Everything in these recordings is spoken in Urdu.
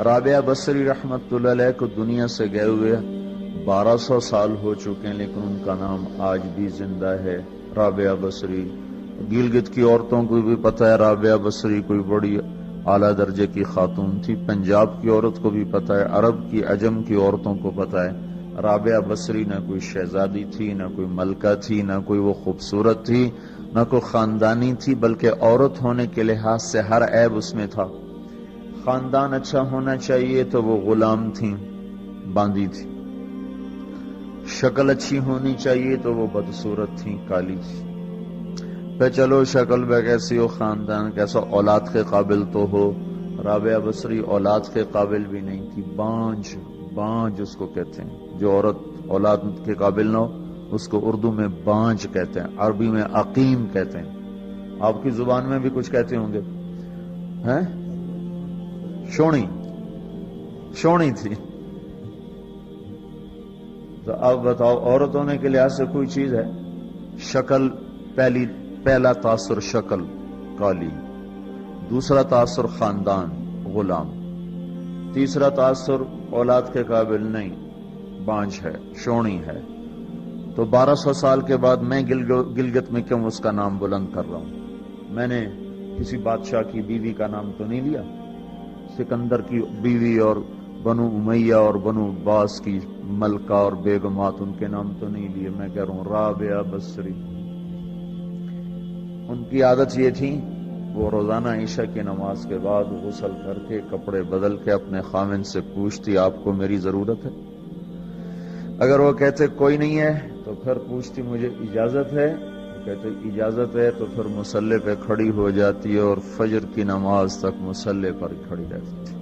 رابعہ بصری رحمت اللہ علیہ کو دنیا سے گئے ہوئے 1200 سال ہو چکے ہیں، لیکن ان کا نام آج بھی زندہ ہے، رابعہ بصری۔ گلگت کی عورتوں کو بھی پتہ ہے رابعہ بصری کوئی بڑی اعلیٰ درجے کی خاتون تھی، پنجاب کی عورت کو بھی پتہ ہے، عرب کی عجم کی عورتوں کو پتہ ہے رابعہ بصری نہ کوئی شہزادی تھی، نہ کوئی ملکہ تھی، نہ کوئی وہ خوبصورت تھی، نہ کوئی خاندانی تھی، بلکہ عورت ہونے کے لحاظ سے ہر عیب اس میں تھا۔ خاندان اچھا ہونا چاہیے تو وہ غلام تھیں، باندی تھی۔ شکل اچھی ہونی چاہیے تو وہ بدصورت تھیں، کالی تھی۔ پہ چلو شکل بے کیسی ہو، خاندان کیسا، اولاد کے قابل تو ہو۔ رابعہ بصری اولاد کے قابل بھی نہیں تھی، بانج اس کو کہتے ہیں، جو عورت اولاد کے قابل نہ ہو اس کو اردو میں بانج کہتے ہیں، عربی میں عقیم کہتے ہیں۔ آپ کی زبان میں بھی کچھ کہتے ہوں گے، ہیں؟ شونی تھی۔ تو اب بتاؤ، عورت ہونے کے لحاظ سے کوئی چیز ہے؟ شکل، پہلا تاثر شکل کالی، دوسرا تاثر خاندان غلام، تیسرا تاثر اولاد کے قابل نہیں، بانج ہے، شونی ہے۔ تو 1200 سال کے بعد میں گلگت میں کیوں اس کا نام بلند کر رہا ہوں؟ میں نے کسی بادشاہ کی بیوی کا نام تو نہیں لیا، سکندر کی بیوی اور بنو امیہ اور بنو عباس کی ملکہ اور بیگمات، ان کے نام تو نہیں لیے۔ میں کہہ رہا ہوں رابعہ بصری، ان کی عادت یہ تھی، وہ روزانہ عشاء کی نماز کے بعد غسل کر کے کپڑے بدل کے اپنے خاوند سے پوچھتی آپ کو میری ضرورت ہے؟ اگر وہ کہتے کوئی نہیں ہے تو پھر پوچھتی مجھے اجازت ہے؟ وہ کہتے اجازت ہے تو پھر مصلی پہ کھڑی ہو جاتی ہے اور فجر کی نماز تک مصلی پر کھڑی رہتی تھی۔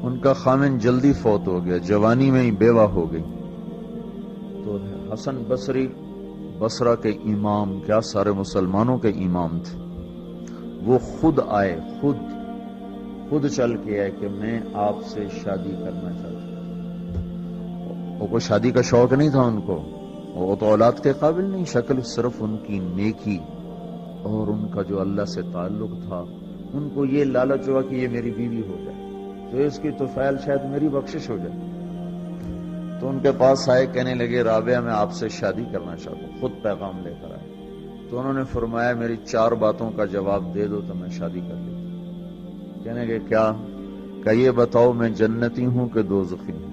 ان کا خاوند جلدی فوت ہو گیا، جوانی میں ہی بیوہ ہو گئی۔ تو حسن بصری بصرہ کے امام، کیا سارے مسلمانوں کے امام تھے، وہ خود آئے، خود چل کے آئے کہ میں آپ سے شادی کرنا چاہتا ہوں۔ وہ کوئی شادی کا شوق نہیں تھا ان کو، وہ تو اولاد کے قابل نہیں، شکل صرف ان کی نیکی اور ان کا جو اللہ سے تعلق تھا، ان کو یہ لالچ ہوا کہ یہ میری بیوی ہو جائے تو اس کی طفیل شاید میری بخشش ہو جائے۔ تو ان کے پاس آئے، کہنے لگے رابعہ میں آپ سے شادی کرنا چاہتا ہوں، خود پیغام لے کر آئے۔ تو انہوں نے فرمایا میری 4 باتوں کا جواب دے دو تو میں شادی کر لیتا ہوں۔ کہنے لگے کیا؟ کہ یہ بتاؤ میں جنتی ہوں کہ دوزخی ہوں؟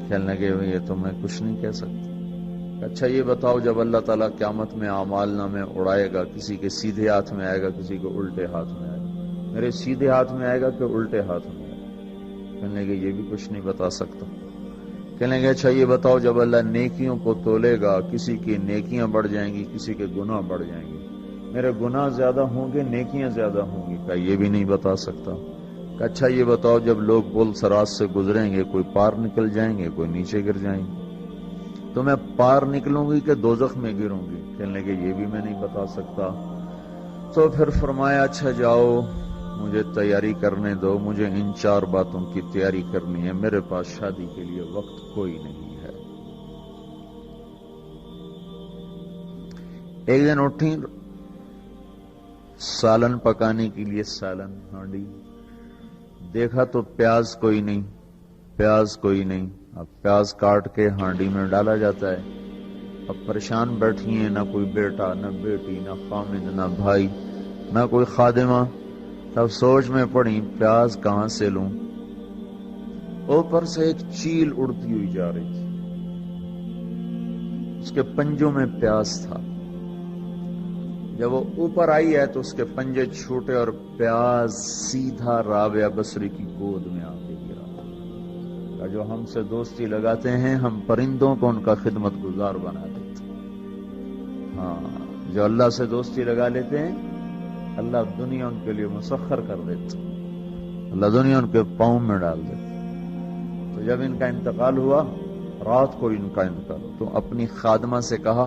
کہنے لگے یہ تو میں کچھ نہیں کہہ سکتا۔ اچھا یہ بتاؤ جب اللہ تعالیٰ قیامت میں اعمال نامے اڑائے گا، کسی کے سیدھے ہاتھ میں آئے گا، کسی کے الٹے ہاتھ میں آئے گا، میرے سیدھے ہاتھ میں آئے گا کہ الٹے ہاتھ میں آئے گا؟ کہنے لگے یہ بھی کچھ نہیں بتا سکتا۔ کہنے لگے اچھا یہ بتاؤ جب اللہ نیکیوں کو تولے گا، کسی کی نیکیاں بڑھ جائیں گی، کسی کے گناہ بڑھ جائیں گے، میرے گناہ زیادہ ہوں گے، نیکیاں زیادہ ہوں گی؟ کہ یہ بھی نہیں بتا سکتا۔ کہ اچھا یہ بتاؤ جب لوگ پل صراط سے گزریں گے، کوئی پار نکل جائیں گے، کوئی نیچے گر جائیں گے، تو میں پار نکلوں گی کہ دوزخ میں گروں گی؟ کہنے لگے یہ بھی میں نہیں بتا سکتا۔ تو پھر فرمایا اچھا جاؤ مجھے تیاری کرنے دو، مجھے ان 4 باتوں کی تیاری کرنی ہے، میرے پاس شادی کے لیے وقت کوئی نہیں ہے۔ ایک دن اٹھی، سالن پکانے کے لیے سالن ہانڈی، دیکھا تو پیاز کوئی نہیں، اب پیاز کاٹ کے ہانڈی میں ڈالا جاتا ہے۔ اب پریشان بیٹھی ہیں، نہ کوئی بیٹا، نہ بیٹی، نہ خامد، نہ بھائی، نہ کوئی خادمہ۔ تب سوچ میں پڑی پیاز کہاں سے لوں؟ اوپر سے ایک چیل اڑتی ہوئی جا رہی تھی، اس کے پنجوں میں پیاز تھا۔ جب وہ اوپر آئی ہے تو اس کے پنجے چھوٹے اور پیاز سیدھا رابعہ بصری کی گود میں آ کے گرا۔ جو ہم سے دوستی لگاتے ہیں ہم پرندوں کو ان کا خدمت گزار بنا دیتے ہیں۔ ہاں، جو اللہ سے دوستی لگا لیتے ہیں اللہ دنیا ان کے لیے مسخر کر دیتا، اللہ دنیا ان کے پاؤں میں ڈال دیتا۔ تو جب ان کا انتقال ہوا، رات کو ان کا انتقال، تو اپنی خادمہ سے کہا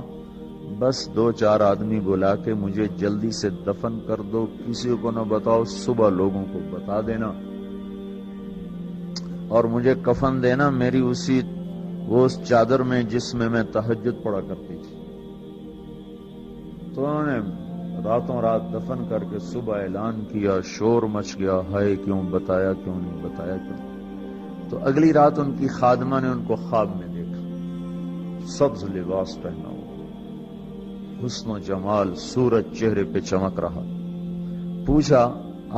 بس 2-4 آدمی بلا کے مجھے جلدی سے دفن کر دو، کسی کو نہ بتاؤ، صبح لوگوں کو بتا دینا، اور مجھے کفن دینا میری اس چادر میں جس میں میں تہجد پڑھا کرتی تھی۔ تو انہوں نے راتوں رات دفن کر کے صبح اعلان کیا، شور مچ گیا، ہائے کیوں بتایا، کیوں نہیں بتایا، کیوں؟ تو اگلی رات ان کی خادمہ نے ان کو خواب میں دیکھا، سبز لباس پہنا ہوا، حسن و جمال، سورج چہرے پہ چمک رہا۔ پوچھا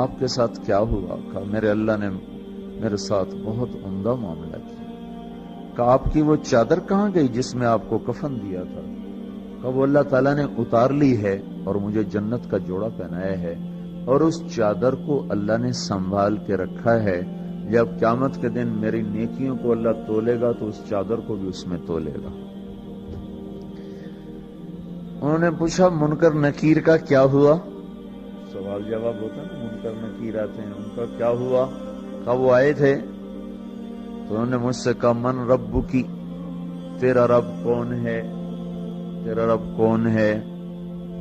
آپ کے ساتھ کیا ہوا؟ کہا میرے اللہ نے میرے ساتھ بہت عمدہ معاملہ کیا۔ کہا آپ کی وہ چادر کہاں گئی جس میں آپ کو کفن دیا تھا؟ کہا وہ اللہ تعالیٰ نے اتار لی ہے اور مجھے جنت کا جوڑا پہنایا ہے، اور اس چادر کو اللہ نے سنبھال کے رکھا ہے، جب قیامت کے دن میری نیکیوں کو اللہ تولے گا تو اس چادر کو بھی اس میں تولے گا۔ انہوں نے پوچھا منکر نکیر کا کیا ہوا؟ سوال جواب ہوتا ہے نا، منکر نکیر آتے ہیں، ان کا کیا ہوا؟ کہا وہ آئے تھے تو انہوں نے مجھ سے کہا من رب کی، تیرا رب کون ہے، تیرا رب کون ہے؟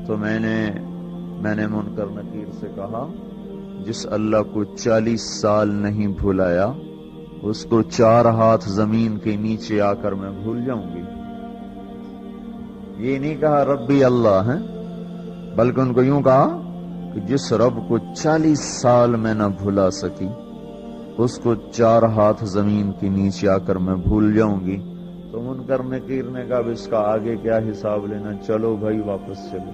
تو میں نے منکر نکیر سے کہا جس اللہ کو 40 سال نہیں بھلایا اس کو 4 ہاتھ زمین کے نیچے آ کر میں بھول جاؤں گی۔ یہ نہیں کہا ربی اللہ ہے، بلکہ ان کو یوں کہا کہ جس رب کو 40 سال میں نہ بھلا سکی اس کو 4 ہاتھ زمین کے نیچے آ کر میں بھول جاؤں گی۔ تو منکر نکیر نے کہا اس کا آگے کیا حساب لینا، چلو بھائی واپس چلو،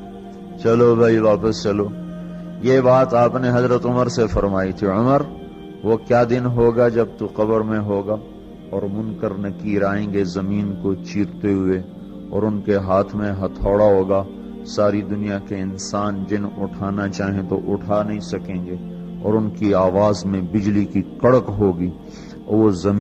چلو بھائی واپس چلو۔ یہ بات آپ نے حضرت عمر سے فرمائی تھی، عمر وہ کیا دن ہوگا جب تو قبر میں ہوگا اور منکر نکیر آئیں گے زمین کو چیرتے ہوئے، اور ان کے ہاتھ میں ہتھوڑا ہوگا، ساری دنیا کے انسان جن اٹھانا چاہیں تو اٹھا نہیں سکیں گے، اور ان کی آواز میں بجلی کی کڑک ہوگی، اور وہ زمین